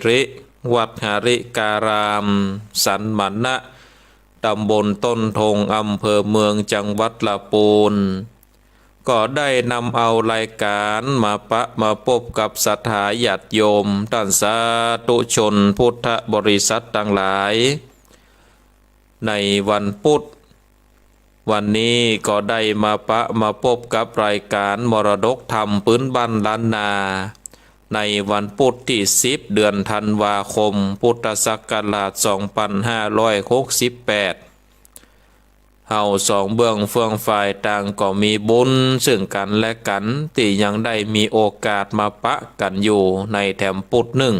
ริวัดหาริการามสันมณะตำบลต้นทงอำเภอเมืองจังหวัดลำพูนก็ได้นำเอารายการมาพบกับศรัทธาญาติโยมท่านสาธุชนพุทธบริษัททั้งหลายในวันพุธวันนี้ก็ได้มาพบกับรายการมรดกธรรมพื้นบ้านล้านนาในวันพุธที่10เดือนธันวาคมพุทธศักราช2568เฮาสองเบื้องเฟืองฝ่ายต่างก็มีบุญซึ่งกันและกันที่ยังได้มีโอกาสมาปะกันอยู่ในแถมพุธหนึ่ง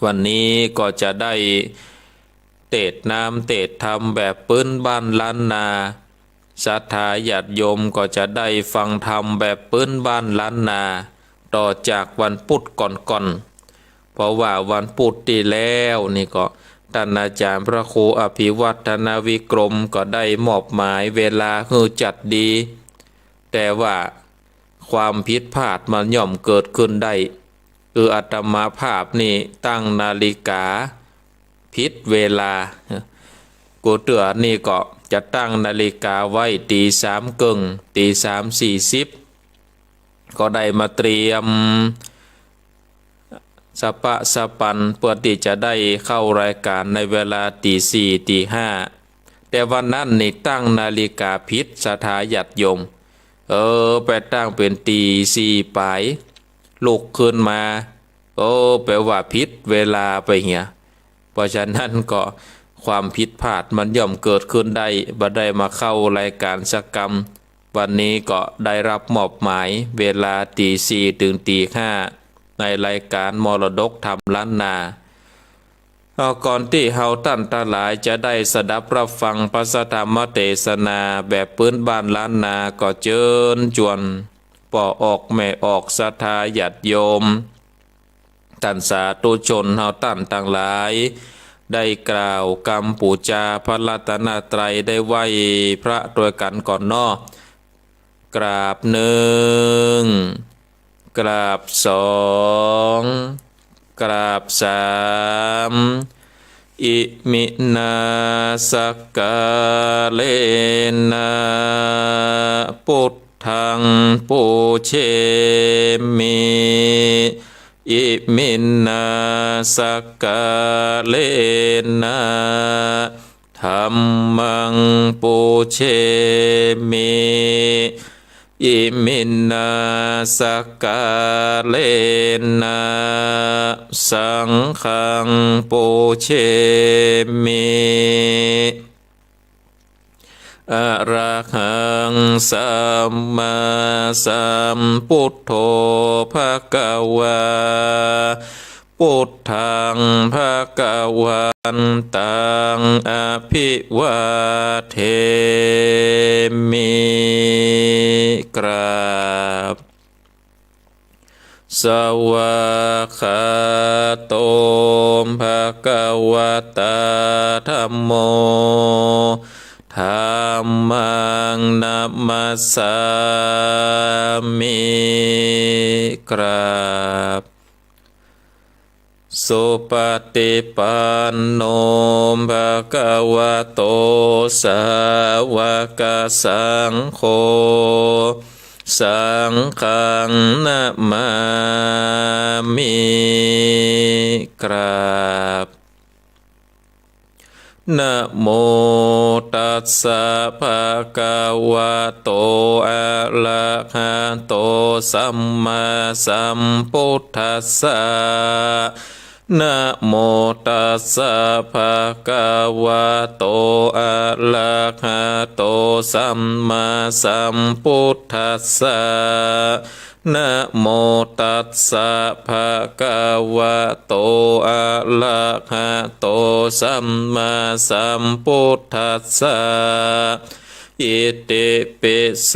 วันนี้ก็จะได้เตดน้ำเตดธรรมแบบปื้นบ้านล้านนาศรัทธาญาติโยมก็จะได้ฟังธรรมแบบปื้นบ้านล้านนาต่อจากวันพุธก่อนเพราะว่าวันพุธที่แล้วนี่ก็ท่านอาจารย์พระครูอภิวัฒนาวิกรมก็ได้มอบหมายเวลาให้จัดดีแต่ว่าความผิดพลาดมันย่อมเกิดขึ้นได้คืออาตมาภาพนี่ตั้งนาฬิกาผิดเวลากูเตือนี่ก็จะตั้งนาฬิกาไว้ตี3กึ่งตี3:40ก็ได้มาเตรียมสปันเพื่อที่จะได้เข้ารายการในเวลาตี4ตี5แต่วันนั้นนี่ตั้งนาฬิกาผิดศรัทธาญาติโยมไปตั้งเป็นตี4ปลายลุกขึ้นมาแปลว่าผิดเวลาไปเหี้ยเพราะฉะนั้นก็ความผิดพลาดมันย่อมเกิดขึ้นได้บ่ได้มาเข้ารายการสักกรรมวันนี้ก็ได้รับมอบหมายเวลาตี4ถึงตี5ในรายการมรดกธรรมล้านนาก่อนที่เฮาท่านทั้งหลายจะได้สดับรับฟังพระธรรมเทศนาแบบพื้นบ้านล้านนาก็เชิญชวนป่อออกแม่ออกศรัทธาญาติโยมท่านสาธุชนเฮาท่านทั้งหลายได้กล่าวกรรมปูจาพระรัตนตรัยได้ไหวพระตัวกันก่อนนอกราบ1กราบ2กราบ3อิมินาสักกาเลนะพุทธังปูเชมิอิมินาสักกาเลนะธัมมังปูเชมิอิมินาสักกาเลนะสังฆังปูเชมิอะระหังสัมมาสัมพุทโธภะคะวาพุทธังภะคะวันตังอภิวาเทมิกราบสวากขาโตภะคะวะตาธัมโมธัมมังนัมมัสสามิกราบสุปฏิปันโนภะคะวะโตสาวกสังโฆสังฆังนะมามิกราบนะโมตัสสะภะคะวะโตอะระหะโตสัมมาสัมพุทธัสสะนะโมตัสสะภะคะวะโตอะระหะโตสัมมาสัมพุทธัสสะนะโมตัสสะภะคะวะโตอะระหะโตสัมมาสัมพุทธัสสะอิติปิโส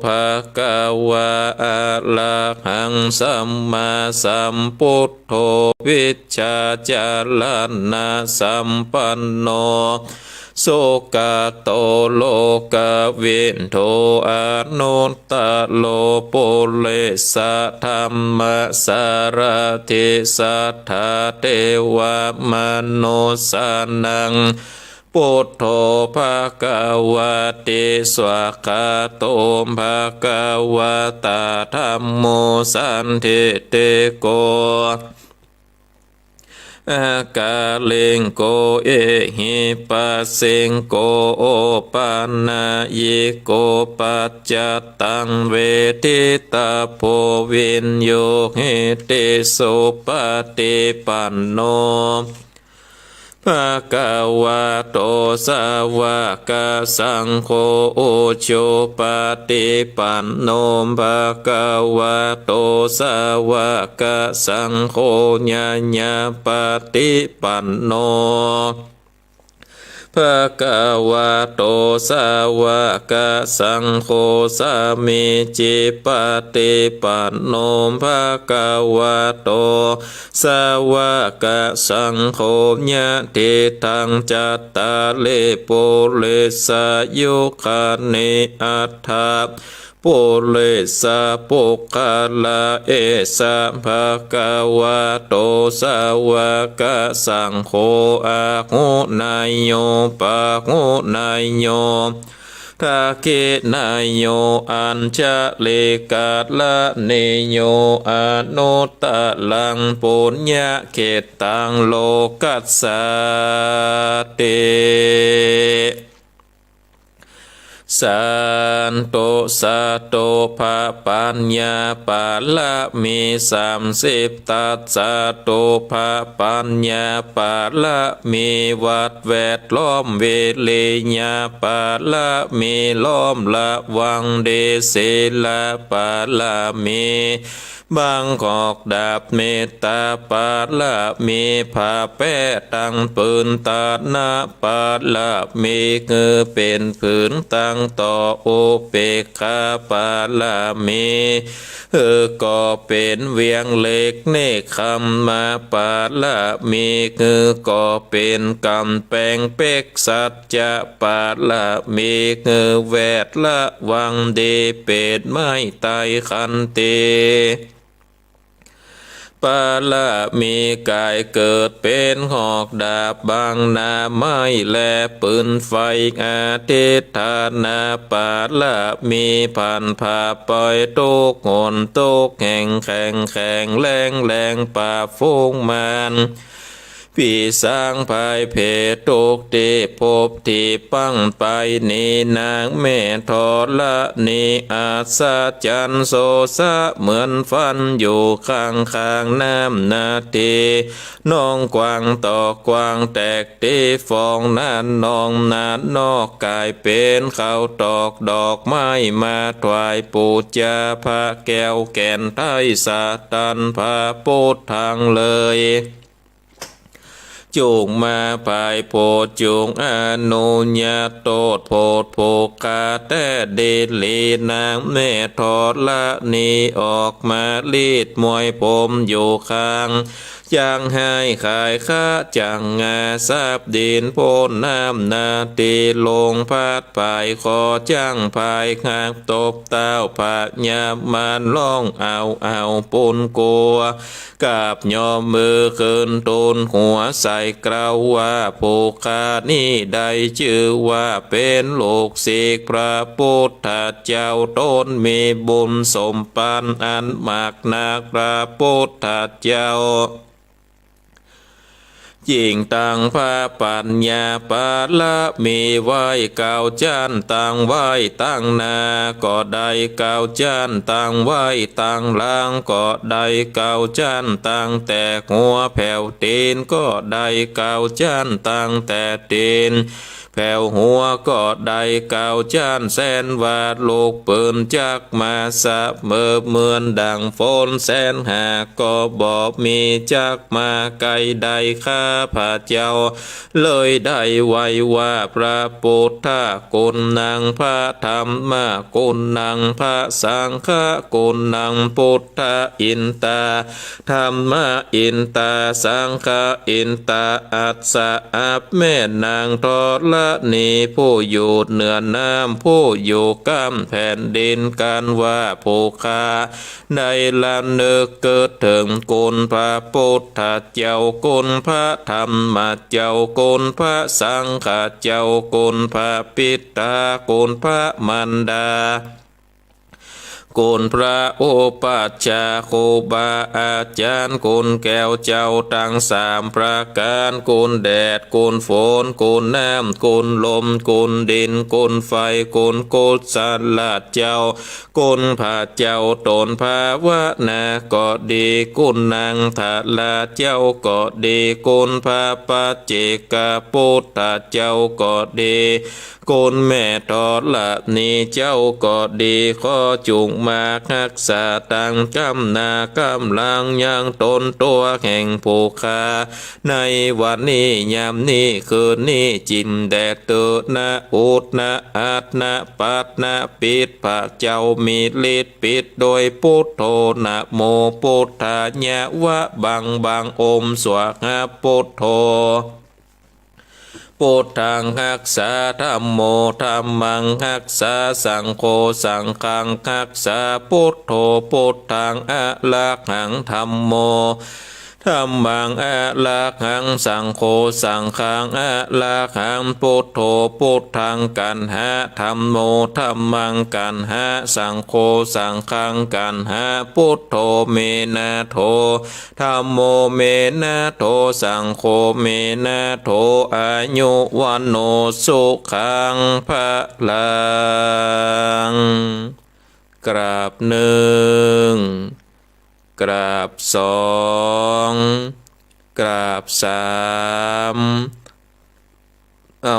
ภะคะวะอะระหังสัมมาสัมพุทโธวิชชาจารณะสัมปันโน โสกะโตโลกะวินโทอนุตตะโลปุเลสะธรรมสารติสัทธาเทวมนุสานังพุทโธภะคะวะติสวากขาโตภะคะวะตาธัมโมสันทิฏฐิโกอากาเลงโกเอหิปัสเสงโกโอปานายิโกปัจจตังเวทิตาโพวินโยเหติโสปฏิปันโนภะคะวะโตสาวกสังโฆโอโชปฏิปันโนภะคะวะโตสาวกสังโฆญะญะปฏิปันโนภะคะวะโตสาวกสังโฆสามิจิปฏิปันโนภะคะวะโตสาวกสังโฆญะติทังจัตตาเลปุเรสายุคานิอัตถาปุเรสะปุคคลาเอสะภะคะวะโตสาวกสังโฆอะหุนายโยปะหุนายโยทาเกนายโยอัญชะเลกาละเนโยอนุตตะลังปุญญะเขตังโลกัสสะเตสันโตสัตโตภะปัญญาปาละมี30ตัสสะโตภะปัญญาปาละมีวัดแวดล้อมเวเลญาปาละมีล้อมละวังเดเสละปาละมีบางกอกดาบเมตตาปาละมีผ้าแป้ตั้งปืนตาหน้าปาละมีเงือเป็นผืนตั้งต่อโอเปกขาปาละมีก็เป็นเวียงเล็กเนคคำมาปาละมีเงือก็เป็นกำแปงเป็กสัจจะปาละมีเงือแวดละวังเดเป็ดไม้ไตคันเตปาละมีกายเกิดเป็นหอกดาบบางนาไม้และปืนไฟอาทิตฐานาปาละมีพันผ่าปล่อยตุกโหนตุกแห่งแข่งแข่งแรงแรงป่าฟุ้งมันพี่สร้างภายเพตุกเตพบที่ปังไปนี่นางแม่ทอละนีอาสาจันโซสะเหมือนฟันอยู่ข้างข้างน้ำนาทีน้องกวางต่อกวางแตกตีฟองนั้นน้องนานนอกกายเป็นเขาตอกดอกไม้มาถวายปูจาพระแก้วแก่นไทยสาตันพระพุทธทางเลยจุงมาภายโพจุงอนุญาโตดโพดโภกาแต่เดลีนางแม่ทอดละนีออกมาลีดมวยผมอยู่ข้างจางให้ขายข้าจังงาซาบดินโพนน้ำนาตีลงพัดภายคอจังภายหากตบเต้าผาญามมันล่องเอาปุนกัวกาบยอมมือคืนตูนหัวใส่กราวว่าผูกขานี่ได้ชื่อว่าเป็นลูกศิษย์พระพุทธเจ้าต้นมีบุญสมปันอันมากนักพระพุทธเจ้าจิงตังพระปัญญาปาละมีไหวเก่าจันตังไหวตั้งนาก็ได้เก่าจันตังไหวตั้งล่างก็ได้เก่าจันตังแต่หัวแผ่วตีนก็ได้เก่าจันตังแต่ตีนแผ่วหัวก็ได้เก่าจานแสนวาดลูกปืนจักมาสะเมื่อเหมือนดังฝนแสนหาก็บอกมีจักมาไกลได้ข้าพระเจ้าเลยได้ไว้ว่าพระพุทธคุณนางพระธรรมคุณนางพระสังฆคุณนางพุทธอินตาธรรมอินตาสังฆอินตาอัสสะอัปแม่นางทอละ ณีผู้อยู่เหนือน้ำผู้อยู่ก้ามแผ่นดินกันว่าผู้ค้าในลำเนึกเกิดถึงคุณพระพุทธเจ้าคุณพระธรรมเจ้าคุณพระสังฆเจ้าคุณพระปิตาคุณพระมันดาคุณพระโอปัชฌาย์ครูบาอาจารย์คุณแก้วเจ้าทั้งสามประการคุณแดดคุณฝนคุณน้ำคุณลมคุณดินคุณไฟคุณกุศลเจ้าคุณพระเจ้าตนภาวนาก็ดีคุณนางทาลาเจ้าก็ดีคุณพระปัจเจกพุทธเจ้าก็ดีคุณแม่ทอดละนี้เจ้าก็ดีขอจุงมารักษาตังกำนากำลังยังตนตัวแห่งผู้ค้าในวันนี้ยามนี้คืนนี้จินแดดเตนะอุดนะอาตนะปัตนะปิดพระเจ้ามีฤทธิ์ปิดโดยพุทโธนะโมพุทธายะวะบังบังอมสวะหะพุทโธพุทธังรักษาธัมโมธัมมังรักษาสังโฆสังฆังรักษาพุทโธพุทธังอะระหังธัมโมธัมมังอะระหังสังโฆสังฆังอะระหังพุทโธพุทธังกันหะธัมโมธัมมังกันหะสังโฆสังฆังกันหะพุทโธเมนะโธธัมโมเมนะโธสังโฆเมนะโธอายุวันโนสุขังภะลังกราบหนึ่งกราบสองกราบสามเอา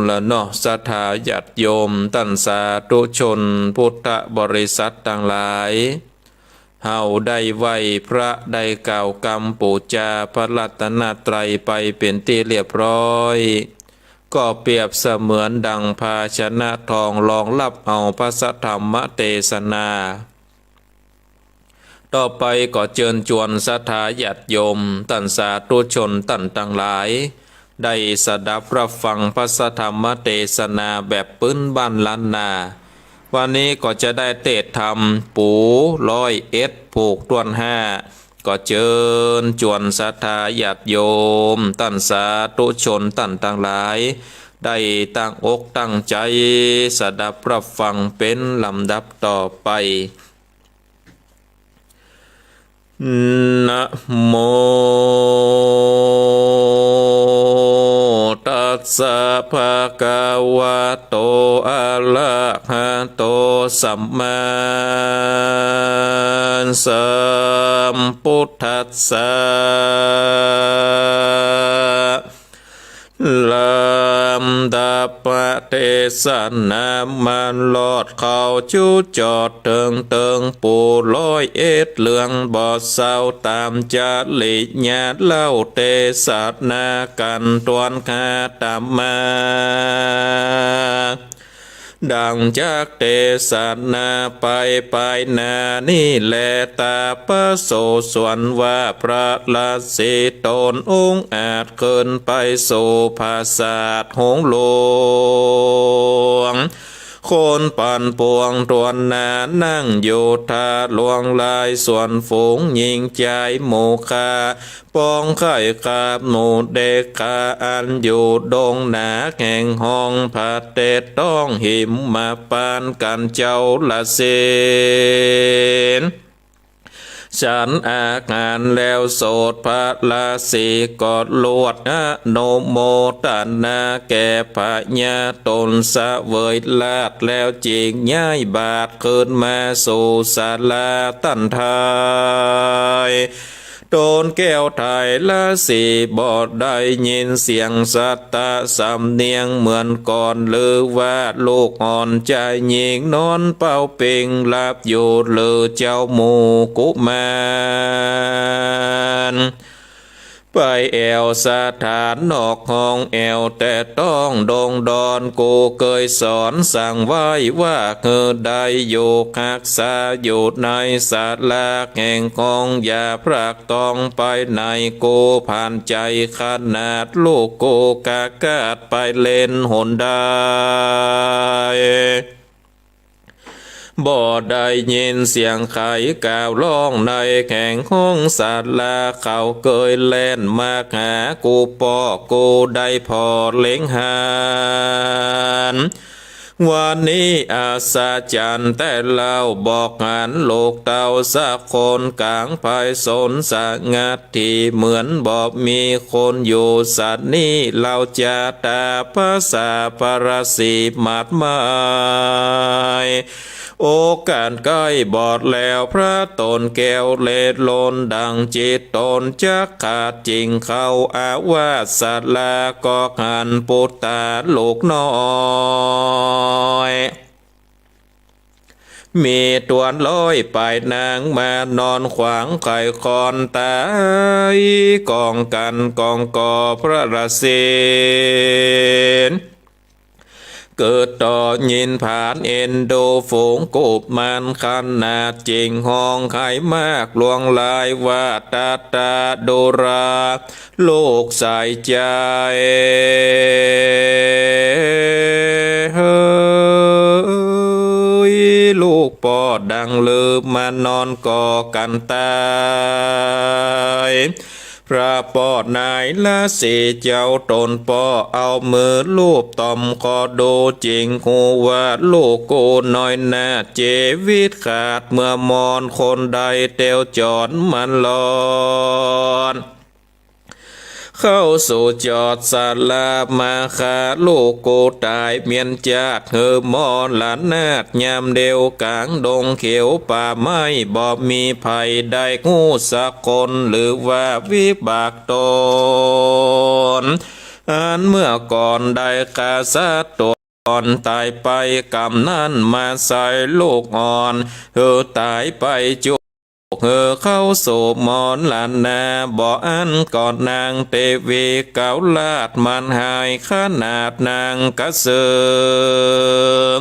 ละเนาะศรัทธาญาติโยมท่านสาธุชนพุทธบริษัทต่างหลายเฮาได้ไหวพระได้กล่าวกรรมปูจาพระรัตนตรัยไปเป็นที่เรียบร้อยก็เปรียบเสมือนดังภาชนะทองรองรับเอาพระสัทธรรมเทศนาต่อไปก็เชิญชวนศรัทธาญาติโยมท่านสาธุชนท่านทั้งหลายได้สดับรับฟังพระสัทธรรมเทศนาแบบปื้นบ้านล้านนาวันนี้ก็จะได้เทศธรรมปู101ผูกต้วน5ก็เชิญชวนศรัทธาญาติโยมท่านสาธุชนท่านทั้งหลายได้ตั้งอกตั้งใจสดับรับฟังเป็นลำดับต่อไปนะโมตัสสะภะคะวะโตอะระหะโตสัมมาสัมพุทธัสสะลำดับประเทศนามันลอดเข้าจูจอดเติงปู101เรื่องบ่อเศร้าตามจาริญาเล่าเทศนากันตวนคาตามมาดังจากเทศนาไปนานี่แลตาปะโสส่วนว่าพระราศีตนองค์อาจเกินไปสู่ภาษาทหงหลวงคนปั่นปวงตวนนานั่งโยธาลวงลายส่วนฝูงยิงใจหมู่คาปองไข่คาบหมู่เด็กคาอันอยู่ดงหนาแห่งห้องผาเตต้องหิมมาปานกันเจ้าละเสนฉันอาการแล้วโสดพระราศีกอดลวดโนโมตันนาแก่พระญาตนสะเวยลาดแล้วจิงย้ายบาทขึ้นมาสู่ศาลาตันทายโดนแก้วไทยละสีบอดได้ยินเสียงสัตตะสำเนียงเหมือนก่อนหรือว่าลูกอ่อนใจหญิงนอนเป่าเป่งหลับอยู่หรือเจ้าหมูกุมาร ไปแอวสถานนอกห้องแอวแต่ต้องดงดอนกูเคยสอนสั่งไว้ว่าเธอได้อยู่หักษาอยู่ในศาลาแห่งของอย่าพรากต้องไปในกูผ่านใจขนาดลูกกูกากาดไปเล่นหนได้บ่ได้ยินเสียงไขกล่าวร้องในแข่งห้องศาลาเขาเคยเล่นมาหากูปอกูได้พอเล็งหานวันนี้อาสาจันแต่เล่าบอกหันโลกเต่าสักคนกลางภายสนสงัดที่เหมือนบอกมีคนอยู่สัตว์นี้เราจะตาภาษาปรสีมาดไม้โอกาสใกล้บอดแล้วพระตนแก้วเลดลนดังจิตตนจักขาดจริงเข้าอาวาสลาก็หันปุตตาลูกน้อยมีตัวลอยไปนางมานอนขวางไข่คอนตายกองกันกองกอพระราศีเกิดต่อยินผ่านเอ็นโดฝูงกูบมันขนาดจริงห้องไข่มากลวงลายว่าตาโดราลูกใส่ใจเฮ้ยลูกปอดังลืมมานอนก่อกันตายพระปอดนายละสีเจ้าตนปอเอามือลูบต่อมคอดูจริงหูว่าลูกกูน้อยหน้าเจวิตขาดเมื่อมอนคนใดเตียวจอดมันหลอนเข้าสู่จอดศาลามาขาลูกกูตายเมียนจากเฮอมอนหลานนาดยามเดียวกลางดงเขียวป่าไม้บ่มีภัยได้งูสักคนหรือว่าวิบากตนอันเมื่อก่อนได้กาสัตตัวก่อนตายไปกรรมนั้นมาใส่ลูกอ่อนตายไปจุเข้าสู่มอนลานนาบ่อันก่อนนางเตวีเกาลาดมันหายขนาดนางกระเสริม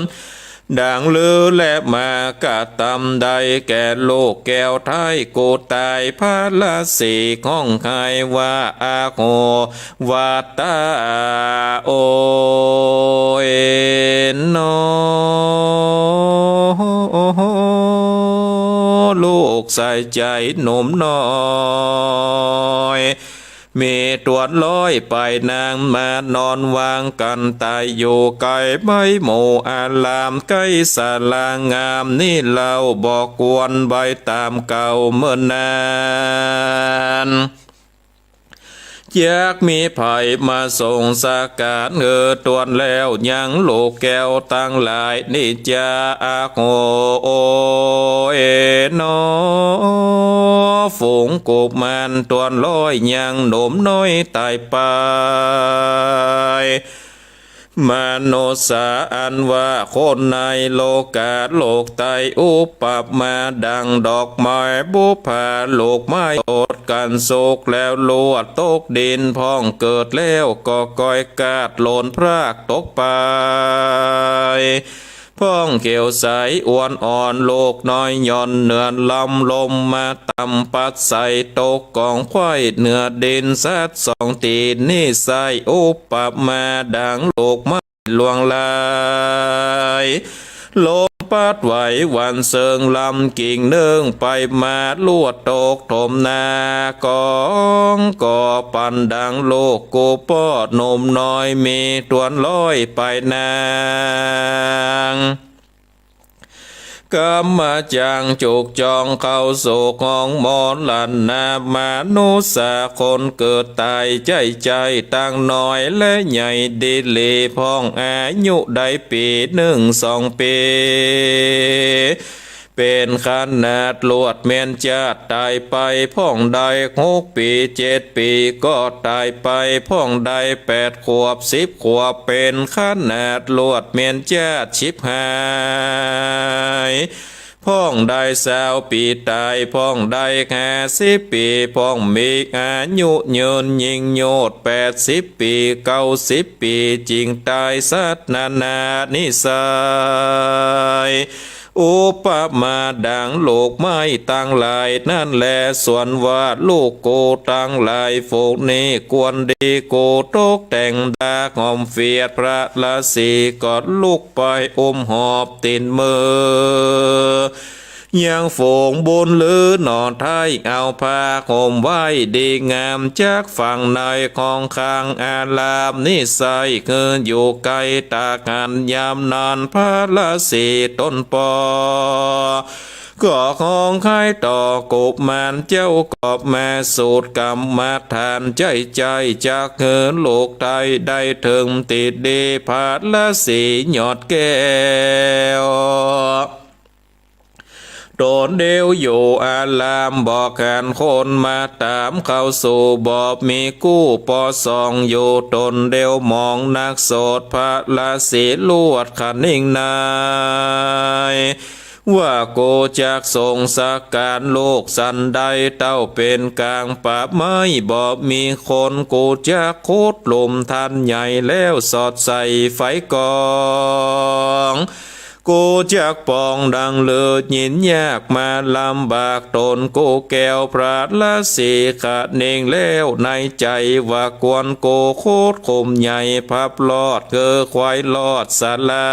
ดังลือและมากะตำใดแก่โลกแก้วไทยกูตายพระละสีข้องไขว่าอาโหวาตาโอเอนโนลูกใส่ใจหนุ่มน้อยมีตัวลอยไปนางมานอนวางกันตายอยู่ไกลใบหมู่อารามใกล้ศาลางามนี่เราบอกกวนใบตามเก่าเมื่อนานอยากมีภัยมาส่งสาการตวนแล้วยังลูกแก้วตั้งหลายนิจาอาโหโอเอนอฝูงกูมันตวนลอยยังหนุ่มน้อยตายไปมโนสาอันว่าคนในโลกาโลกไตอุปปมาดังดอกไม้บุพาโลกไม้อดกันโศกแล้วลวดตกดินพองเกิดแล้วก็ก้อยกาดโลนพรากตกไปพ้องเขียวใสอ้วนอ่อนโลกน้อยย่อนเนือนลำลมมาตำปัดใส่ตกกองควายเนื้อดินสัดสองตีนนี่ใส่อุปปมาดังโลกไม่ลวงลายลมปัดไหววันเสิงลำกิ่งเนื่องไปมาลวดตกถมนากองก่อปันดังโลกกูปอดนมน้อยมีตัวลอยไปนางกำมาจางจุกจองเข้าสู่ของมอนลันนามานุสาคนเกิดตายใจตั้งน้อยและใหญ่ดีลีพ้องอายุได้ปี1-2 ปีเป็นขนาดลวดเมียนจาดตายไปพ่องใด6 ปี7 ปีก็ตายไปพ่องใด8 ขวบ10 ขวบเป็นขนาดลวดเมียนจาดชิบหาย พ้องได้20 ปีตายพ้องได้50 ปีพ้องมีอายุยืนยิ่งโยด80 ปี90 ปีจริงตายสัตนานานิสัยอุปมาดังโลกไม้ตั้งหลายนั่นแลส่วนว่าลูกโกตั้งหลายโฟกนี้กวนดีโกตกแต่งดาหอมเฟียดพระละสีกอดลูกไปหอบตินมือยังโฝงบนหรือนอนไทยเอาผ้าห่มไว้ดีงามจากฝั่งในของข้างอาลามนิสัยคืออยู่ไกลตากันยามนานพระละสีต้นปอก็ของใครต่อกบมันเจ้ากอบแม่สูตรกรรมมาทานใจจากเหินโลกไทยได้ถึงติดดีพระละสีหยอดแก้วโดนเดียวอยู่อาลามบอกกันคนมาตามเข้าสู่บอบมีกู้ปอสองอยู่ตนเดียวมองนักโสดพระละสีลวดขันนิ่งนายว่าโกจากทรงสักการโลกสันใดเต้าเป็นกลางป่าไม้บอบมีคนโกจากโคตรลมทันใหญ่แล้วสอดใส่ไฟกองกูจากปองดังเลือดยินยากมาลำบากตนกูแก้วพระละสีขาดเน่งแล้วในใจว่ากวนโกโคตรคมใหญ่พับลอดเกอควายลอดสาลา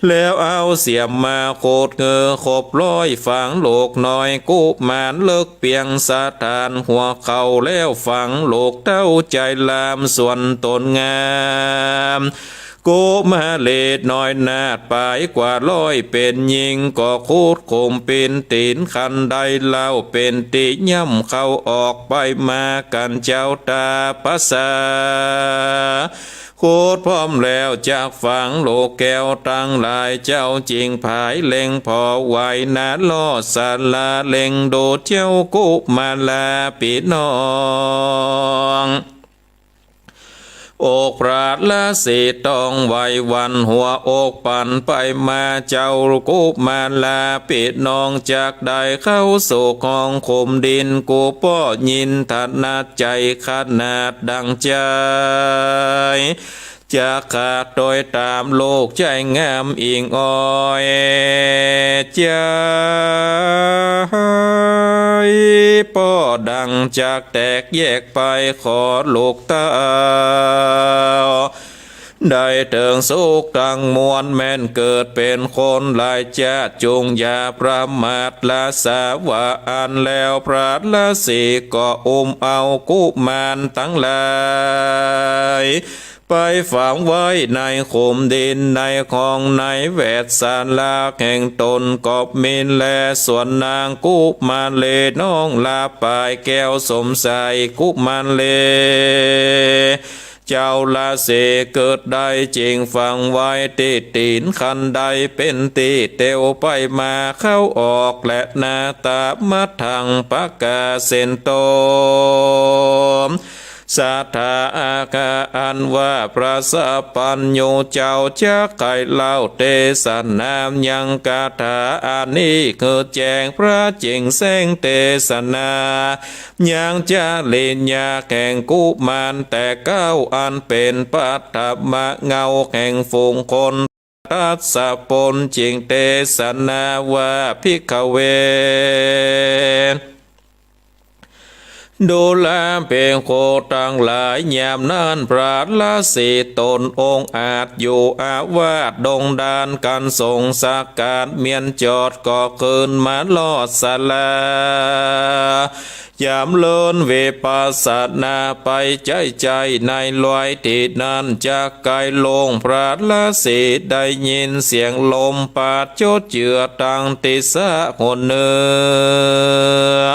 แล้วเอาเสียมมาโคตรเงอขบร้อยฝังโลกน้อยกุมารเลิกเปียงสาทานหัวเข่าแล้วฝังโลกเต้าใจลามส่วนตนงามโกมาเลดน้อยนาดปลายกว่าเป็นยิงก็คูดคมเป็นตีนคันใดเล่าเป็นติย่ำเข้าออกไปมากันเจ้าตาภาษาโคตรพร้อมแล้วจากฝังโลกแก้วตั้งหลายเจ้าจริงผายเล็งพอไหวนาลอดสาลาเล็งโดดเจ้ากุมาลาปีน้องอกปราดละสีต้องไว้วันหัวอกปั่นไปมาเจ้ากุมาลาปิดนองจากได้เข้าสู่ของคมดินกูป้อยินถนัดใจขนาดดังใจจะขาดโดยตามโลกใจงามอิงอ้อยใจป้อดังจากแตกแยกไปขอลูกเต้าได้เถิงสุขตั้งมวลแม่นเกิดเป็นคนหลายชาติจงอย่าประมาทละสาวะอันแล้วพระละสีก็เอากุมารทั้งหลายไปฝังไว้ในขุมดินในของในแวดสาลาแห่งตนกอบมินแลส่วนนางกุมารเลน้องลาปายแก้วสมใสกุมารเลเจ้าลาเสเกิดได้จริงฟังไว้ติตีนคันใดเป็นตีเตียวไปมาเข้าออกและนาตามัดทางปากกาเซนโตสัทธาอาคาอันว่าพระสัพพัญโยเจ้าจะไก่เล่าเตสนามยังกาถาอันนี้คือแจงพระจริงแสงเตสนายังจะเลียนยาแข่งกุมารแต่เก้าอันเป็นปัตถมะเงาแห่งฝูงคนรัสปนจริงเตสนาว่าภิกขเวดูแลเป็นโคตั้งหลายยามนานพระละสีตนองค์อาจอยู่อาวาสดงดานกันทรงสักการเมียนจอดก็เกินมาลอดสลายามเลินเวปัสสนาไปใจในลอยที่นั้นจากไกลลงพระละสีได้ยินเสียงลมปาดโจดเจือตังติสะหนเนือ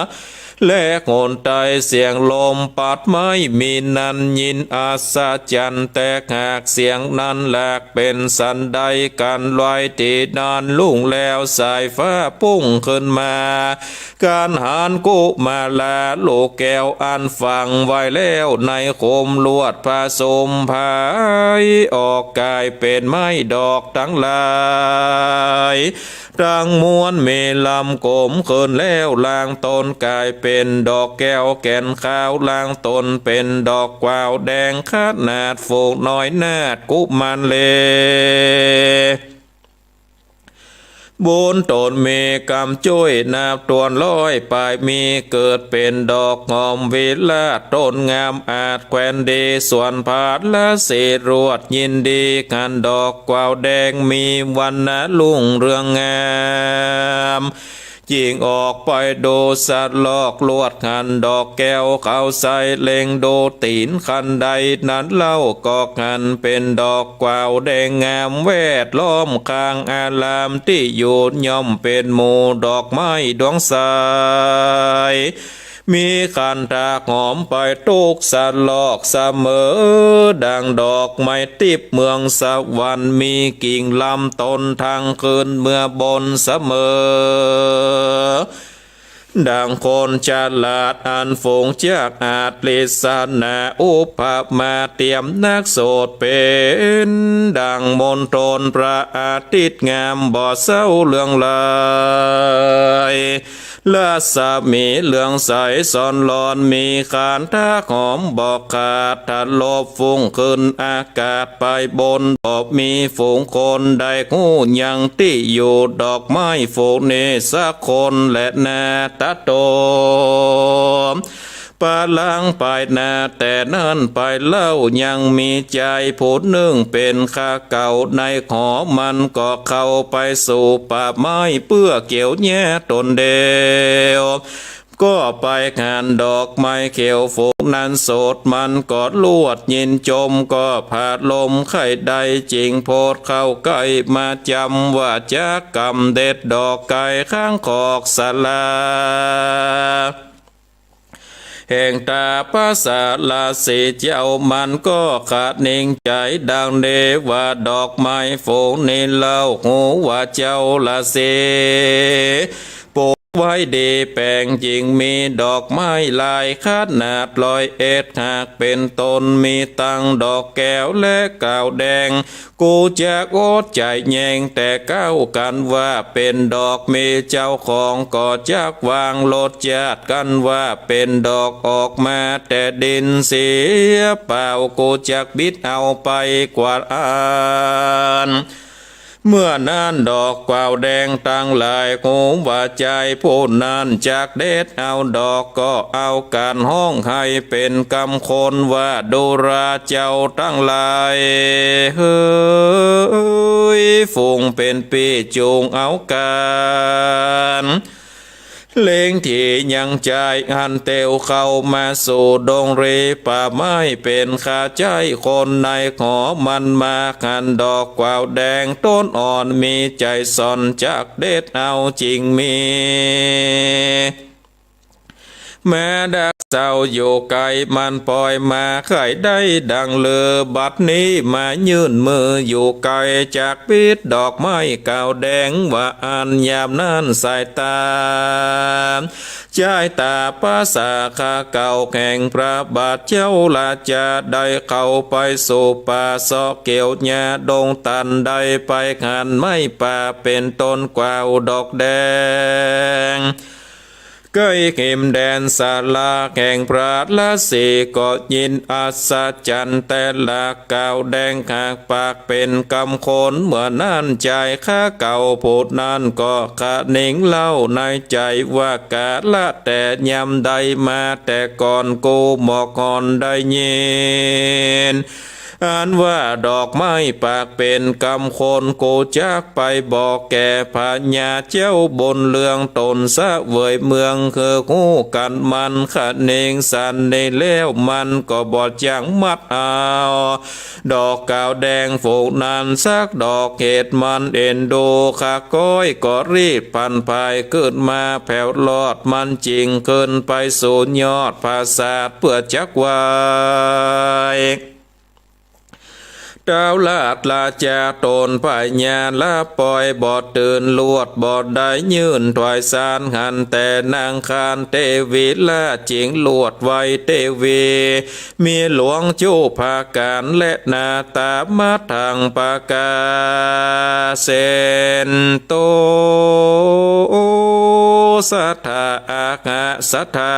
และโหนใจเสียงลมปัดไม้มีนันยินอาศจันแต่หากเสียงนั้นแหลกเป็นสันใดกันลอยตีนานลุ่งแล้วสายฟ้าพุ่งขึ้นมาการหานกุมาลาโลกแก้วอันฟังไว้แล้วในโคมลวดผสมภายออกกายเป็นไม้ดอกทั้งหลายรังมวนเมลำกลมเคินแล้วลางต้นกลายเป็นดอกแก้วแก่นขาวลางต้นเป็นดอกกวาวแดงขนาดฝูกน้อยนาดกุมันเลบนต้นเมกำจ้อยนาบตวนลอยปลายมีเกิดเป็นดอกหอมวิลาต้นงามอาจแควนดีส่วนผาดและเศษรวดยินดีกันดอกกวาวแดงมีวันนะลุ่งเรืองงามยิงออกไปโดสัตว์ลอกลวดขันดอกแก้วเขาใส่เล็งโดตีนคันใดนั้นเล่าก็กันเป็นดอกกวาวแดงงามแวดล้อมข้างอารามที่อยู่ย่อมเป็นหมู่ดอกไม้ดวงสายมีคันทากหอมไปทุกสัตว์ลอกเสมอดังดอกไม้ติบเมืองสวรรค์มีกิ่งลำต้นทางคืนเมื่อบนเสมอดังคนฉลาดอันฝูงจากอาจลิสนาอุปมาเตรียมนักโสดเป็นดังมนตรพระอาทิตย์งามบ่อเศร้าเลืองลายลาสามีเหลืองใสสอนหลอนมีขานท่าหอมบอกขาดทัดลบฟุ้งขึ้นอากาศไปบนบอกมีฝูงคนได้หูยังที่อยู่ดอกไม้ฝูงนี้สักคนและนาตาโตปาลังไปนาแต่นั้นไปเล่ายังมีใจผู้หนึ่งเป็นข้าเก่าในหอมันก็เข้าไปสู่ป่าไม้เพื่อเกี่ยวแย่ตนเดียวก็ไปงานดอกไม้เขียวฝูงนั้นโสดมันกอดลวดยินจมก็ผาดลมไข่ใดจริงโพดเข้าใกล้มาจำว่าจะกำเด็ดดอกไก่ข้างขอกศาลาแห่งตาภาษาลาสีเจ้ามันก็ขาดนิ่งใจดังเดว่าดอกไม้ฝูงนี้เล่าหูว่าเจ้าลาสีปลูกไว้ดีแปลงจริงมีดอกไม้ลายขนาดลอยเอ็ดหากเป็นต้นมีตั้งดอกแก้วและกาวแดงกูจะโอดใจแยงแต่เก้ากันว่าเป็นดอกมีเจ้าของก็จักวางโลดญาติกันว่าเป็นดอกออกมาแต่ดินเสียเปล่ากูจักบิดเอาไปกวาดอ่านเมื่อนั้นดอกกวาวแดงตั้งหลายหูว่าใจผู้นั้นจากเด็ดเอาดอกก็เอาการห้องให้เป็นกำคนว่าดูราเจ้าตั้งหลายเฮ้ยฝูงเป็นปีจูงเอาการเล็งที่ยังใจหันเตวเข้ามาสู่ดงเรป่าไม้เป็นข้าใจคนในขอมันมาหันดอกกวาวแดงต้นอ่อนมีใจซ่อนจากเด็ดเอาจริงมีแม้ดักเจ้าอยู่ไกลมันปล่อยมาไข่ได้ดังเลือบัดนี้มายื่นมืออยู่ไกลจากปิดดอกไม้เก่าแดงว่าอันยามนั้นสายตาใจตาภาษาข้าเก่าแห่งพระบาทเจ้าลาจะได้เข้าไปสู่ป่าซอกเกี่ยวหญ้าดงตันได้ไปหันไม้ป่าเป็นต้นกวาวดอกแดงเกยเข็มแดนสาลาแห่งพระละสีก็ยินอัศจรรย์แต่ละกาวแดงหากปากเป็นกำคนเมื่อนั้นใจข้าเก่าพูดนั้นก็ขาดนิ่งเล่าในใจว่ากาละแต่ยำใดมาแต่ก่อนกูหมอกก่อนได้ยิน อ่านว่าดอกไม้ปากเป็นกำคนโกจักไปบอกแก่พญาเจ้าบนเรืองตนสะเวยเมืองคือคู่กันมันขัดเนงสันในแล้วมันก็บอดจังมัดเอาดอกกาวแดงโฝกนันสักดอกเหตุมันเอ็นดูขาก้อยก็รีบพันภายขึ้นมาแผ่วลอดมันจริงขึ้นไปสู่ยอดภาษาเพื่อจักวายดาวลาดลาจาตนพญาลาปล่อยบอดตื่นลวดบอดได้ยืนถอยสารหันแต่นางคานเทวีลาจิงลวดไว้เทวีมีหลวงจูภาการและนาตามาทางปากาเซนโตสัทธาอาหะสัทธา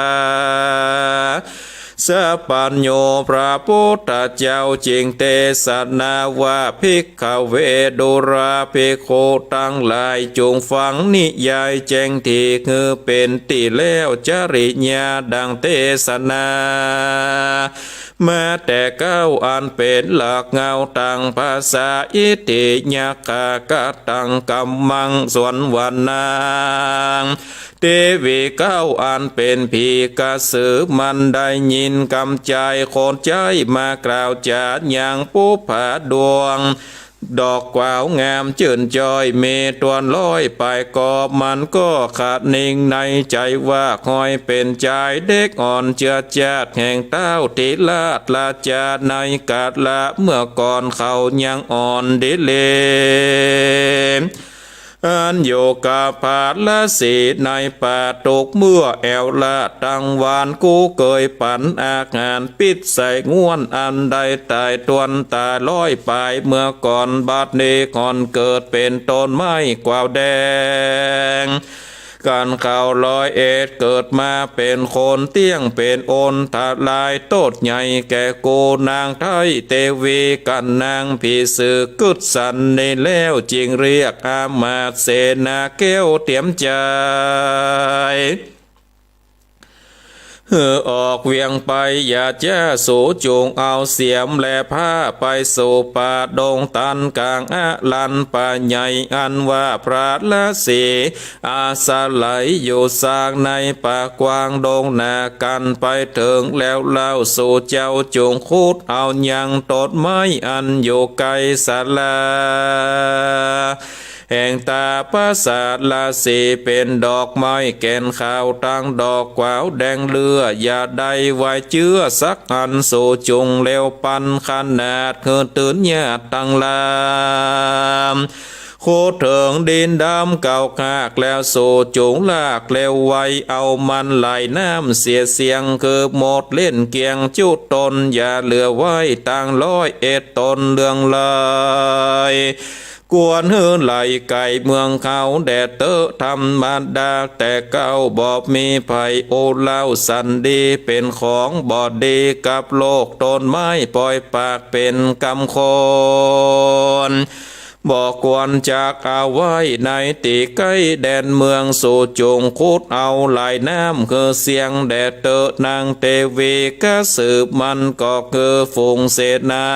สัพพัญโญพระพุทธเจ้าจริงเทศนาว่าภิกขเวดุราภิกขุทั้งหลายจงฟังนิยายแจ้งที่คือเป็นติแล้วจริญาดังเทศนาแม้แต่เก้าอันเป็นหลักเงาตังภาษาอิติยากากะตังกัมมังสวนวันนางเทวีเก้าอันเป็นผีกระสือมันได้ยินกำใจโคนใจมากล่าวจาดอย่างผู้ผาดวงดอกกวาวงามจื่นจอยเมตวนลอยไปกอบมันก็ขาดนิ่งในใจว่าคอยเป็นใจเด็กอ่อนเจือจาดแห่งเต้าติลาดลาจาในกาดละเมื่อก่อนเขายังอ่อนดิเลอันโยกาผาดละสีในป่าตกเมื่อแอวละตังวานกูเกยปันอาหารปิดใส่ง่วนอันใดตายตวนตาลอยไปเมื่อก่อนบาดนี้ก่อนเกิดเป็นต้นไม้กวาวแดงการข่าวลอยเอ็ดเกิดมาเป็นคนเตี้ยงเป็นโอนทลายโตดใหญ่แก่โกนางไทยเทวีกันนางผีสือกึดสันในแล้วจริงเรียกอามาตย์เสนาแก้วเตรียมใจออกเวียงไปอย่าจ้าสูจูงเอาเสียมและผ้าไปสู่ป่าดงตันกลางอะลันป่าใหญ่อันว่าพระละสีอาสาไหลอยู่สร้างในป่ากว้างดงนากันไปถึงแล้วเล่าสู่เจ้าจูงคูดเอายังต้นไม้อันอยู่ไกลศาลาแห่งตาประสาทลาสีเป็นดอกไม้แก่นขาวตั้งดอกกวาวแดงเลืออย่าได้ไว้เชื้อสักอันสู่จุงเลวปันขนาดเกินตื่นญาติตั้งลามโคเถิงดินดำเก่าคากแล้วสู่จุงลากแล้วไว้เอามันไหลน้ำเสียเสียงคือหมดเล่นเกียงจุดตนอย่าเหลือไว้ตั้ง101ตนเรื่องเลยกวนเฮือนไหลไก่เมืองเขาแดดเตอะธรรมดาแต่เก้าบอบมีภัยโอเล่าสันดีเป็นของบอดดีกับโลกต้นไม้ปล่อยปากเป็นกำคนบอกกวนจากเอาไว้ในตีใกล้แดนเมืองสู่จงคุดเอาไหลน้ำคือเสียงแดดเตอะนางเทวีก็สืบมันก็คือฝูงเสนา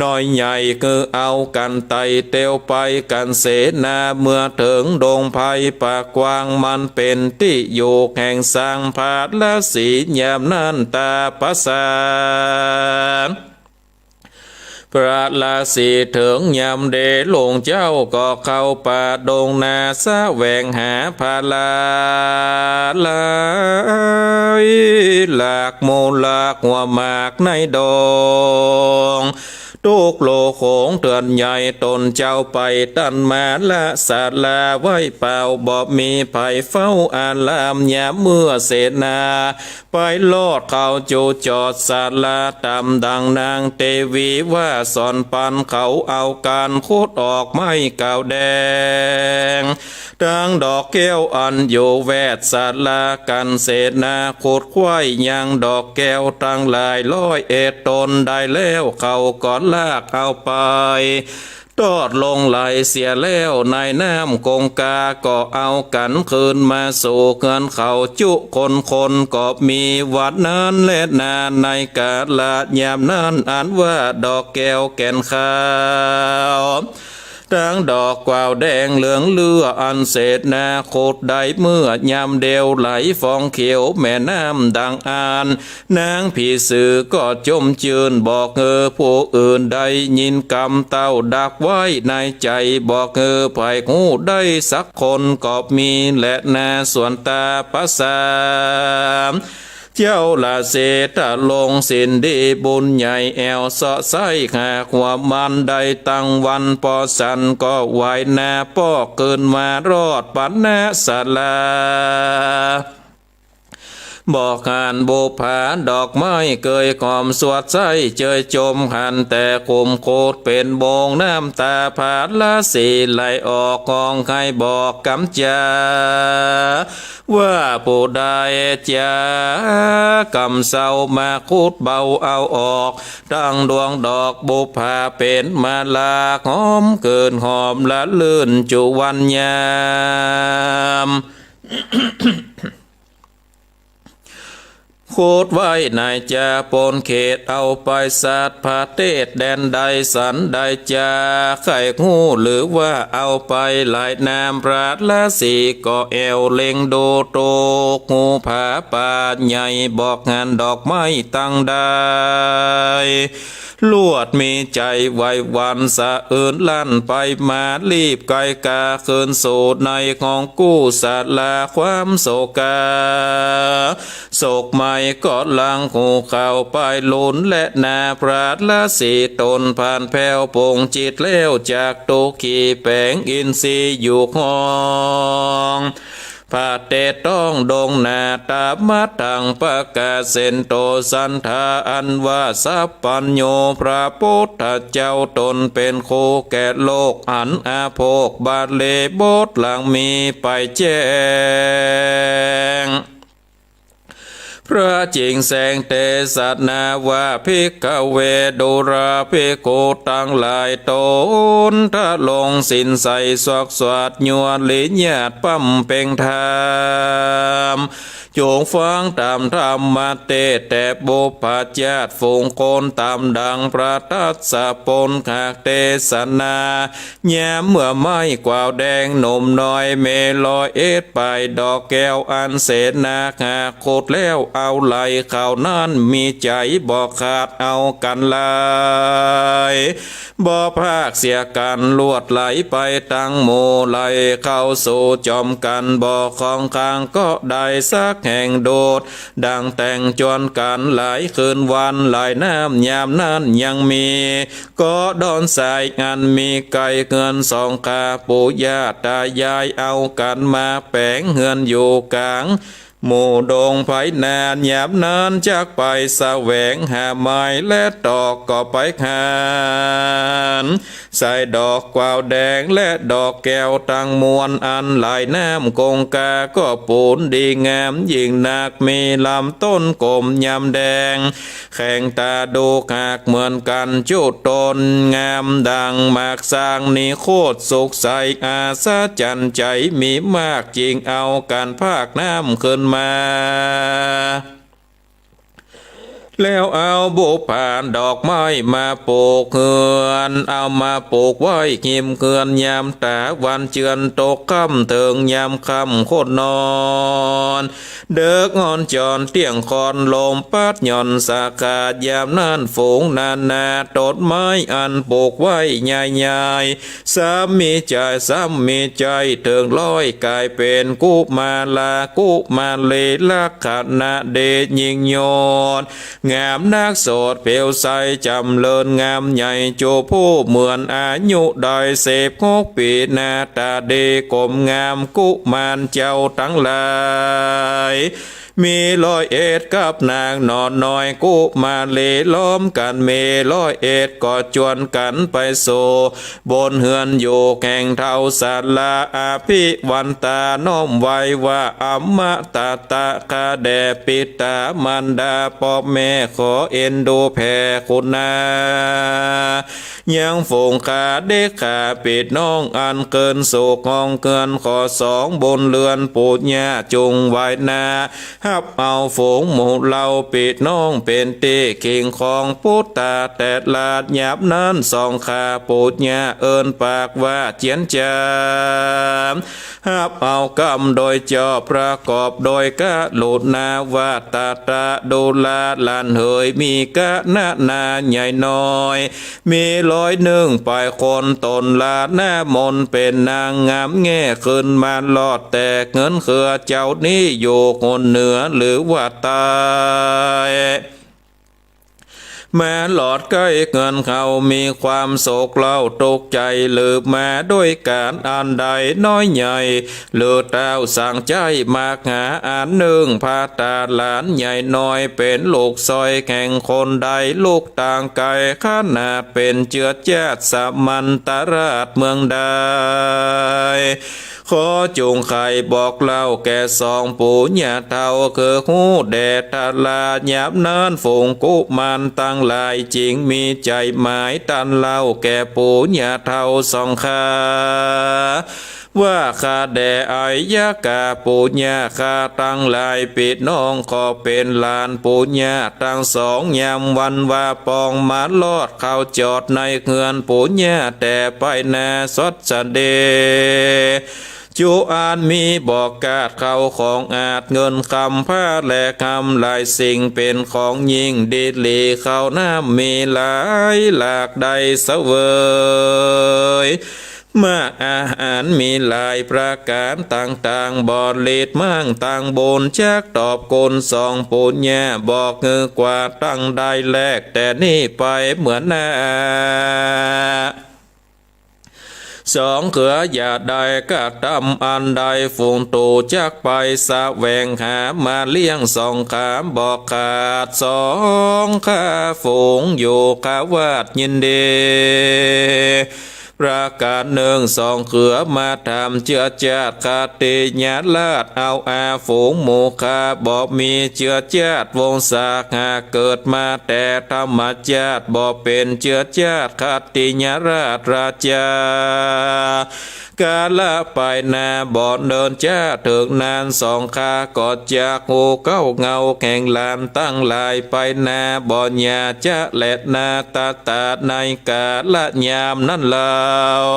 น้อยใหญ่คือเอากันไตเตียวไปกันเสนาเมื่อถึงดงไผ่ปากกว้างมันเป็นที่อยู่แห่งสร้างผาดละสียามนั้นตาประสานพระราศีถึงยามเดหลวงเจ้าก็เข้าป่าดงนาสะแหวงหาพาลาลายหลากโมลากหัวหมากในดงทุกโลโขงเตือนใหญ่ตนเจ้าไปตันมาละสาลาไว้เปล่าบ่มีภัยเฝ้าอารามยามเมื่อเสนาไปลอดเขาจูจอดสาลาตามดังนางเทวีว่าสอนปันเขาเอาการคุดออกไม้เก่าแดงดังดอกแก้วอันอยู่แวดสาลากันเสนาขุดควายยังดอกแก้วตั้งหลาย101ตนได้แล้วเขาก่อนลากเอาไป ตอดลงไหลเสียแล้วในน้ำกงกาก็เอากันคืนมาสู่เงินเขาจุคนก็มีวัดนั้นและนาในกาลาดยามนั้นอ่านว่าดอกแก้วแก่นขาวทั้งดอกกวาวแดงเหลืองเลืออันเศษนาโคดใดเมื่อยามเดียวไหลฟองเขียวแม่น้ำดังอ่านนางผีสื่อก็จมจืนบอกผู้อื่นใดยินกำเต้าดักไว้ในใจบอกไผ่หูได้สักคนก็มีและนาส่วนตาภาษาเจ้าละเสตะลงสินดีบุญใหญ่แอวเสาะไส้หากว่ามันได้ตั้งวันปอสันก็ไหวนาป้อเกินมารอดปันนาสลาบอกหานโบผาดอกไม้เกยกอมสวดใสเจยจมหันแต่คุมโคตรเป็นโบงน้ำตาผาดละสีไหลออกกองใครบอกกำจาว่าผู้ใดจะกำเศร้ามาคูดเบาเอาออกตั้งดวงดอกบุพาเป็นมาลาหอมเกินหอมละลื่นจุวันยามโคดไว้นายจาปนเขตเอาไปสัตว์พาเทศแดนใดสันใดจาไข่หูหรือว่าเอาไปหลายนามพระละสีก็เอวเล็งโดโตงูผาป่าใหญ่บอกงานดอกไม้ตั้งได้ลวดมีใจไว้วันสะอื่นลั่นไปมารีบไกลกาคืนสู่ในของกู้สัตลาความโศกาโศกใหม่ก็ลังหูเข้าไปลุนและนาพระละสีตนผ่านแผ่วปงจิตเล้วจากโตขีแปงอินทรีอยู่ห้องพาเตต้องดงนาตามัดทังปะกาเซนโตสันทาอันว่าสัพปัญโยพระพุทธเจ้าตนเป็นโคแก่โลกอันอาโภกบาเลโบทหลังมีไปแจ้งพระจิงแสงเตสัตนาว่าภิกขเวดุราภิกขุตั้งหลายตนถ้าลงสินใสสวกสวัดยวนลิญญาตปั๊มเป่งธรรมจงฟังตามธรรมเตแต่บุพพญาติฝูงโคนตามดังพระทัสสะปนขากเทศนาแย้มเมื่อไม้กวาวแดงหนุ่มน้อยเมลอยเอ็ดไปดอกแก้วอันเสนาหาโคตรแล้วเอาไหลข่าวนั้นมีใจบอกขาดเอากันลายบ่ภาคเสียกันลวดไหลไปตั้งโมไหลเข้าสู่จอมกันบ่อของคางก็ได้สักแห่งโดดดังแต่งจวนกันหลายคืนวันหลายน้ำยามนั้นยังมีก็ดอนสายงานมีไก่เงินสองขาปู่ย่าตายายเอากันมาแปงเฮือนอยู่กลางหมู่ดงไผนานยามนั้นจากไปแสวงหาไม้และดอกก็ไปหานใส่ดอกกวาวแดงและดอกแก้วตั้งมวลอันหลายน้ำกงกาก็ปูนดีงามยิ่งนักมีลำต้นกลมยำแดงแข่งตาดูหากเหมือนกันจุดตนงามดังมากสร้างนี่โคตรสุขใสอาซาจันใจมีมากจริงเอาการภาคน้ำขึ้นมาแล้วเอาบุพานดอกไม้มาปลูกเฮือนเอามาปลูกไว้หิมเฮือนยามตาวันเจือนตกค่ำเถิงยามค่ำโคตรนอนเด็กงอนจอนเตียงคอนลมปัดหย่อนสากาศยามนั้นฝูงนาต้นไม้อันปลูกไว้ใหญ่ๆสามีใจสามีใจเถิงลอยกลายเป็นกุมาลากุมาเลลักขณะเดชยิงโยนงามนักโสดเพียวใสจำเลินงามใหญ่โจผู้เหมือนอายุได้16 ปีหน้าตาดีกลมงามกุมารเจ้าทั้งหลาย มี101กับนางนอนน้อยกุมาเลล้อมกันเม101ก็จวนกันไปโซบนเฮือนอยู่แข่งเท่าศาลาอาภิวันตาน้อมไว้ว่าอัมมะตาตะคาแดปิตามันดาพ่อแม่ขอเอ็นดูแผ่คุณนายังฝงขาเด็กขาปิดน้องอันเกินโศกงองเกินขอ2บนเรือนปูญญาจุงไว้นาฮับเอาฝงหมู่เราปิดน้องเป็นตีขิงของพุทธาแต่ลาดหยาบนั้น2ขาปูญญาเอินปากว่าเจียนจามฮับเอากรรมโดยจอประกอบโดยกะหลุดนาวาตาตาดูลาลันเหยมีกะนาใหญ่น้อยมี101ปลายคนตนลาหน้ามนเป็นนางงามแง่ขึ้นมาลอดแต่เงินเขือเจ้านี้อยู่คนเหนือหรือว่าตายแม้หลอดใกล้เงินเขามีความโศกเล่าตกใจหรือแม้ด้วยการอันใดน้อยใหญ่หรือเต้าสั่งใจมากหาอันหนึ่งพาตาหลานใหญ่น้อยเป็นลูกซอยแข่งคนใดลูกต่างไกลขนาดเป็นเจือแจ๊ดสามันตราชเมืองใดขอจงไข่บอกเล่าแก่2ปู่ย่าเฒ่าคือหูแดดทลาหยาบเนินฝงกุมันตั้งหลายจริงมีใจหมายตันเล่าแก่ปู่ย่าเฒ่า2ขาว่าข้าแด่อายกาปู่ย่าข้าตั้งหลายปิดน้องขอเป็นลานปู่ย่าตั้ง2ยามวันว่าปองมาลอดเข้าจอดในเฮือนปู่ย่าแต่ไปนาสดสะเดจูอานมีบอกกาดเขาของอาจเงินคำผ้าและคำลายสิ่งเป็นของยิ่งดีลีเขาน้ำมีหลายหลากใดเสวยมาอาหารมีหลายประการต่างๆบอลิดมั่งต่างบนจักตอบกล2ปุญญาบอกเงือกว่าตั้งได้แลกแต่นี่ไปเหมือนนา2เขืออย่าได้กะทำอันใดฝูงตูจักไปสะแวงหามาเลี้ยง2ขามบอกขาด2ข้าฝูงอยู่ขาวาดยินดีประการ1 2เขือมาทำเจือจาดคาติญาลาดเอาอาฝูงหมูคาบอกมีเจือจาดวงศาหาเกิดมาแต่ธรรมจาดบอกเป็นเจือจาดคาติญาราชราชากาละไปนาบ่อเดินจ้าถึงนาน2ขากอดจากหูเก้าเงาแข่งลานตั้งลายไปนาบ่อญาจะแลดนาตาในกาละยามนั่นลาว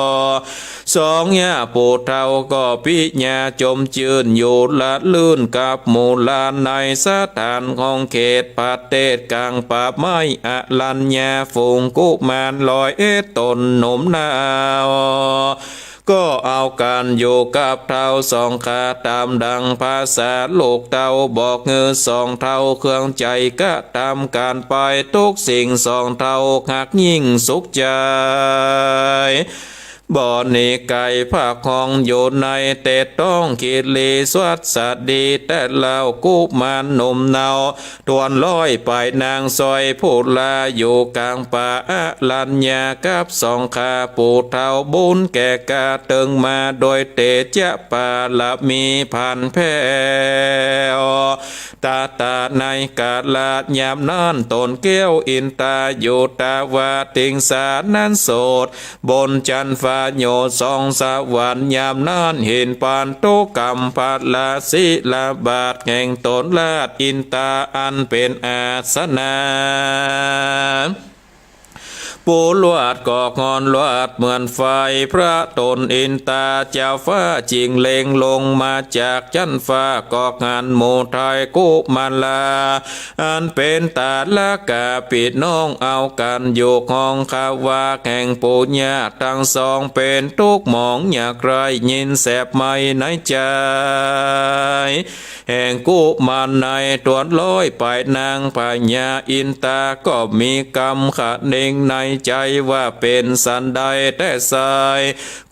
2ย่าปู่เฒ่าก็พิญาจมจืนอยู่ละลื่นกับหมู่ลานในสถานของเขตประเทศกลางป่าไม้อลัญญาฝูงกุมาร101ตนหนุ่มนาวก็เอาการอยู่กับเท่า2ขาตามดังภาษาโลกเท่าบอกเงือ2เท่าเครื่องใจก็ตามการไปทุกสิ่ง2เท่าหักยิ่งสุขใจบ่อนี้ไก่ผักของอยู่ในเตต้องขีดลีสวัสดีแต่เล่ากุมารหนุ่มเนาตวนไปนางซอยพูดลาอยู่กลางป่าลัญญากับ2ขาปู่เท่าบุญแก่กาเติงมาโดยเตจะปาละมีพันแพ้ตาในกาลาดยามนั้นตนเกี้ยวอินตาอยู่ตาวาติงสานั้นโสดบนจันฟ้าโย2สวรรค์ยามนั้นเห็นปานตุกรรมปัดลาศิลาบาทแห่งตนลาดอินตาอันเป็นอาสนะปูลวดก่อกอนลวดเหมือนไฟพระตนอินตาเจ้าฟ้าจิงเล็งลงมาจากจันฟ้ากอกงานหมู่ไทยกุมาลาอันเป็นตาละกาปิดน้องเอากันอยู่ห้องขาวาแห่งปุญญาทั้ง2เป็นทุกหมองอยากไรยินแสบไม่ในใจแห่งกุมารในตวนไปนางพญาอินตาก็มีกรรมขะเด้งใน ใจว่าเป็นสันใดแต่สาย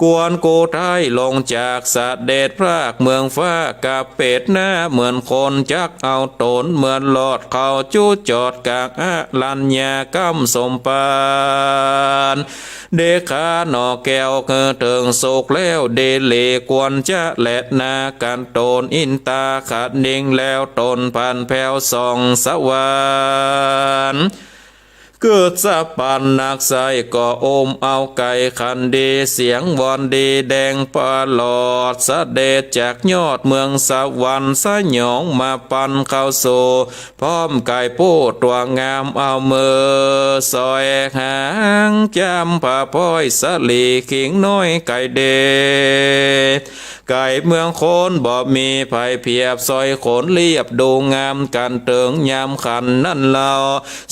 กวนโกไทยลงจากสะเด็จพรากเมืองฟ้ากับเป็ดหน้าเหมือนคนจักเอาตนเหมือนหลอดเขาจู้จอดกากลัญญากำสมปานเดขาหนอแก้วเเถิงโศกแล้วเดเลกวนจะแหลนาการโตนอินตาขัดนิ่งแล้วตนพันแผ่วส่องสวรรค์เกิดสะปันนักใสก็โอมเอาไก่คันดีเสียงวอนดีแดงปลอดสะเดจจากยอดเมืองสวรรค์สะหยองมาปันเข้าโซพร้อมไก่ปูตัวงามเอามือซอยหางจำผ้าพ้อยสลีขิงน้อยไก่เดไก่เมืองโคนบ่มีไผเพียบซอยขนเรียบดูงามกันเติงยามขันนั่นเรา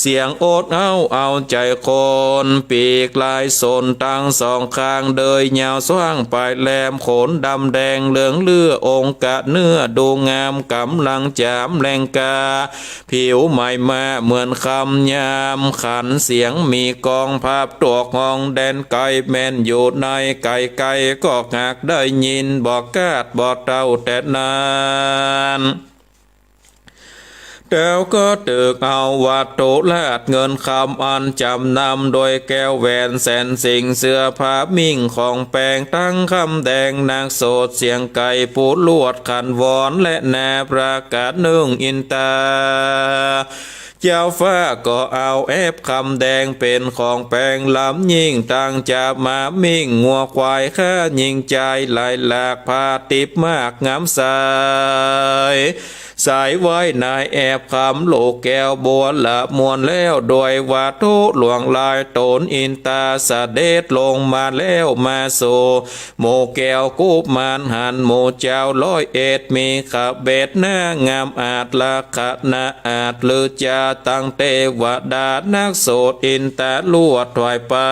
เสียงโอดเอาใจคนปีกลายสนตั้งสองข้างเดยยาวสว่างปลายแหลมขนดำแดงเหลืองเลือองค์กะเนื้อดูงามกำลังจามแรงกาผิวใหม่มาเหมือนคำยามขันเสียงมีกองภาพตัวกองแดนไก่แม่นอยู่ในไก่ก็หักได้ยินบอกกาดบอกเต้าแต่นานเต้าก็ตึกเอาวัตถุแลดเงินคำอันจำนำโดยแก้วแหวนแสนสิ่งเสื้อผ้ามิ่งของแปลงตั้งคำแดงนางโสดเสียงไก่ปูดลวดขันวอนและแนประกาศนึ่งอินตาเจ้าฟ้าก็เอาคำแดงเป็นของแปลงลำยิ่งตั้งจะมามิ่งงัวควายข้ายิ่งใจไหลหลากพาติบมากงามสายสายไว้นายคำโลกแก้วบัวละมวลแล้วโดยวัตถุหลวงลายตนอินตาสะเด็จลงมาแล้วมาโซโมแก้วกูบมานหันโมเจ้า101มีขะเบ็ดหน้างามอาจละขะนาอาจลือจาตั้งเทวดานักโสดอินตาลวดถวายปา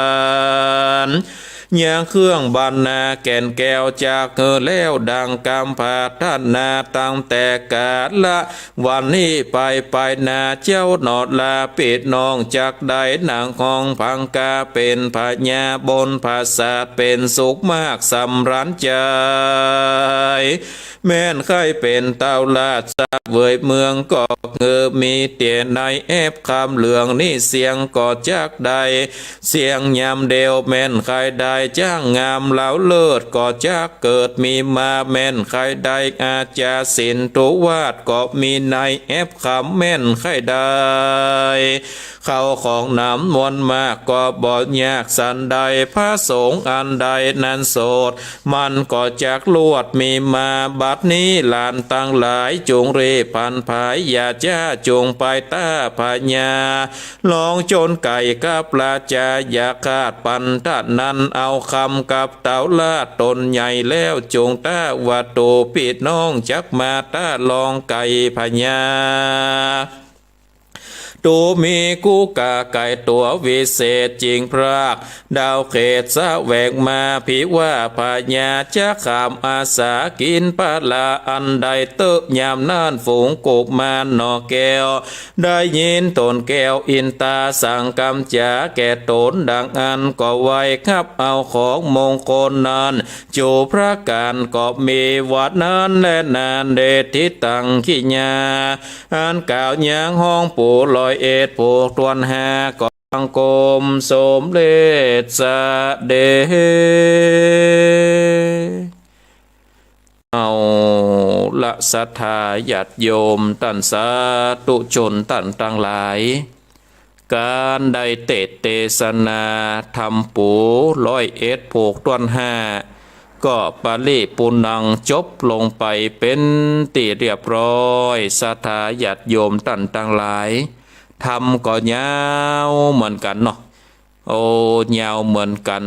นยาเครื่องบรรณาแก่นแก้วจากแล้วดังกำผาท่านนาตั้งแต่กาลละวันนี้ไปนาเจ้าหนอดลาปิดน้องจากใดนางของพังกาเป็นพญาบนภาษาเป็นสุขมากสำรันใจแม่นใครเป็นเต้าลาดสักเวยเมืองก็มีเตียนในคำเหลืองนี่เสียงก็จากใดเสียงยำเดียวแม่นใครได้จ้างงามเหลาเลิศก็จากเกิดมีมาแม่นใครได้อาจาศิลตุวาดก็มีในคำแม่นใครได้เข้าของน้ำมวลมากก็บ่ยากสันใดพระสงฆ์อันใดนั้นโสดมันก็จากลวดมีมาบัดนี้ลานตั้งหลายจงเรพันภายอย่าจ้าจงไปตาพญาลองจนไก่กับปลาจาอย่าคาดปันท่านนั้นเอาคำกับเต่าลาดตนใหญ่แล้วจงตาวัตถุปิดน้องจักมาตาลองไก่พญาตูมีกูกาไก่ตัววิเศษจริงพรากดาวเขตสะแหวกมาผิว่าพญาจะขามอาสากินปลาลาอันใดเตอะยามน่านฝูงกบมานนอแก้วได้ยินตนแก้วอินตาสั่งกำจ๋าแก่ตนดังอันก็ไว้ครับเอาของมงคลนั้นจูพระการก็มีวัดนั้นและนานเดทิตังขิญาอันกล่าวยางห้องปู่ลอยผูกตวนหาก็บังกรมสมเด็จสะเดเอาละศรัทธาญาติโยมตันสาธุชนตันต่างหลายการได้เทศนาธรรมปู101ผูกตวนหาก็ปาลีปุนังจบลงไปเป็นตีเรียบร้อยศรัทธาญาติโยมตันต่างหลายทำก็ยาวเหมือนกันเนาะโอ้ยาวเหมือนกัน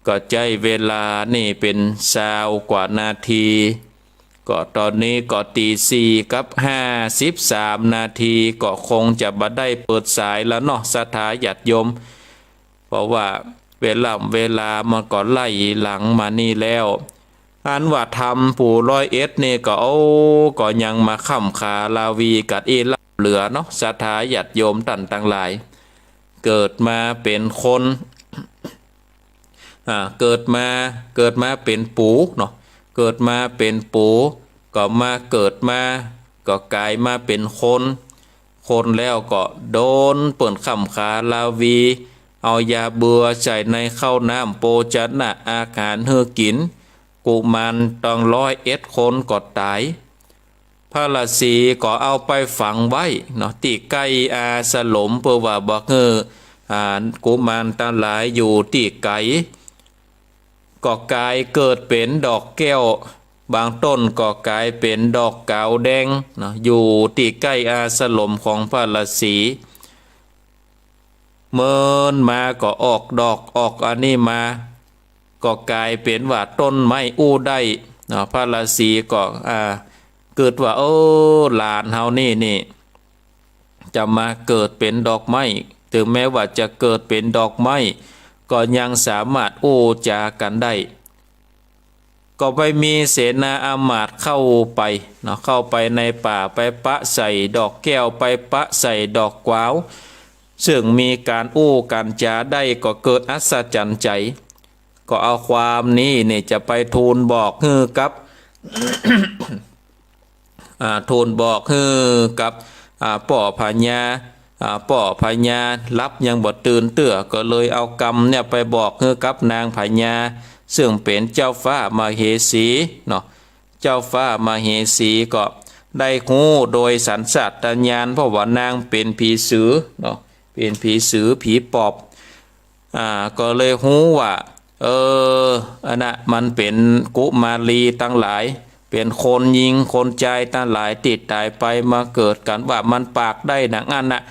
ก็ใจเวลานี่เป็น20 กว่านาทีก็ตอนนี้ก็4:53 นาทีก็คงจะบ่ได้เปิดสายแล้วเนาะศรัทธาญาติโยมเพราะว่าเวลามันก็ไล่หลังมานี่แล้วอันว่าทำปู่101นี่ก็ก็ยังมาค้ำคาลาวีกัดเหลือเนาะศรัทธาญาติโยมตันต่างหลาย เกิดมาเป็นคนเกิดมาเป็นปูเนาะเกิดมาเป็นปูก็มาเกิดมาก็กลายมาเป็นคนแล้วก็โดนเปิ่นขำขาลาวีเอายาเบื่อใส่ในข้าวน้ำโปจันนะอาหารเฮือกินกุมารต้อง101 คนก็ตายพระราศีก็เอาไปฝังไว้เนาะที่ใกล้อาสลมเพื่อว่าบอกกุมารทั้งหลายอยู่ที่ไกลก็กลายเกิดเป็นดอกแก้วบางต้นก็กลายเป็นดอกกาวแดงเนาะอยู่ที่ใกล้อาสลมของพระราศีเมินมาก็ออกดอกออกอันนี้มาก็กลายเป็นว่าต้นไม้อู้ได้เนาะพระราศีก็เกิดว่าหลานเฮานี่จะมาเกิดเป็นดอกไม้ถึงแม้ว่าจะเกิดเป็นดอกไม้ก็ยังสามารถโอ้จากันได้ก็ไปมีเสนาอามาตย์เข้าไปเนาะเข้าไปในป่าไปปะใส่ดอกแก้วไปปะใส่ดอกกวาวซึ่งมีการอู้การจาได้ก็เกิดอัศจรรย์ใจก็เอาความนี้เนี่ยจะไปทูลบอกกับ ทูลบอกกับป่อพญาป่อพญารับยังบ่ตื่นเตื้อก็เลยเอากรรมเนี่ยไปบอกกับนางพญาซึ่งเป็นเจ้าฟ้ามเหสีเนาะเจ้าฟ้ามเหสีก็ได้ฮู้โดยสัญชาตญาณเพราะว่านางเป็นผีสือเนาะเป็นผีสือผีปอบก็เลยฮู้ว่าอันน่ะมันเป็นกุมารีทั้งหลายเป็นคนยิงคนใจตั้งหลายติดตายไปมาเกิดกันว่ามันปากได้ดังนั้นน่ะ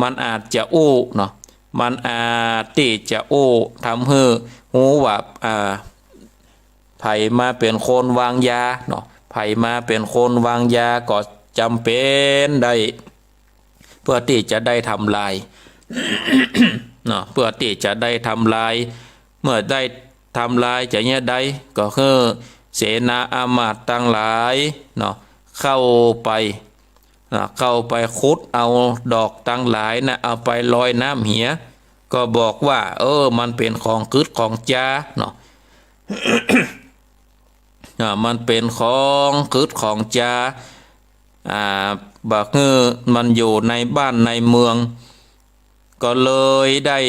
มันอาจจะอู้เนาะมันอาจที่จะอู้ทำให้หูว่าไผมาเป็นคนวางยาเนาะไผมาเป็นคนวางยาก็จำเป็นได้เพื่อที่จะได้ทำลาย เนาะเพื่อที่จะได้ทำลายเมื่อได้ทำลายจะเนี่ยได้ก็คือเสนาอามาตย์ทั้งหลายเนาะเข้าไปขุดเอาดอกทั้งหลายนะเอาไปลอยน้ำเหียก็บอกว่ามันเป็นของกึดของจ้าเนาะ มันเป็นของกึดของจ้าบอกมันอยู่ในบ้านในเมืองก็เลยได้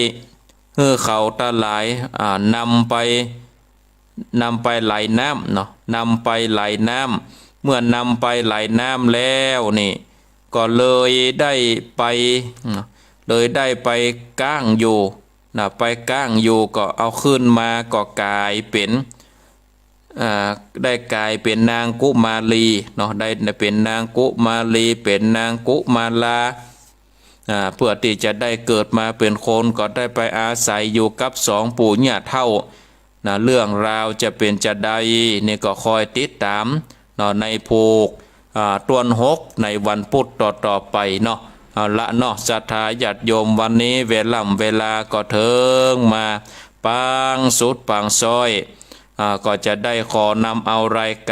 เขาตาหลายนำไปไหลน้ำเนาะนำไปไหลน้ำเมื่อนำไปไหลน้ำแล้วนี่ก็เลยได้ไปก้างอยู่นะไปก้างอยู่ก็เอาขึ้นมาก็กลายเป็นได้กลายเป็นนางกุมารีเนาะได้เป็นนางกุมารีเป็นนางกุมาลาเพื่อที่จะได้เกิดมาเป็นคนก็ได้ไปอาศัยอยู่กับ2 ปู่ย่าเฒ่าเรื่องราวจะเป็นจะใดนี่ก็คอยติดตามในภูกตวน6ในวันพุธต่อไปเนาะเอาละเนาะศรัทธาญาติโยมวันนี้เวลาก็เถิงมาปังสุดปังซอยก็จะได้ขอนำเอารายการ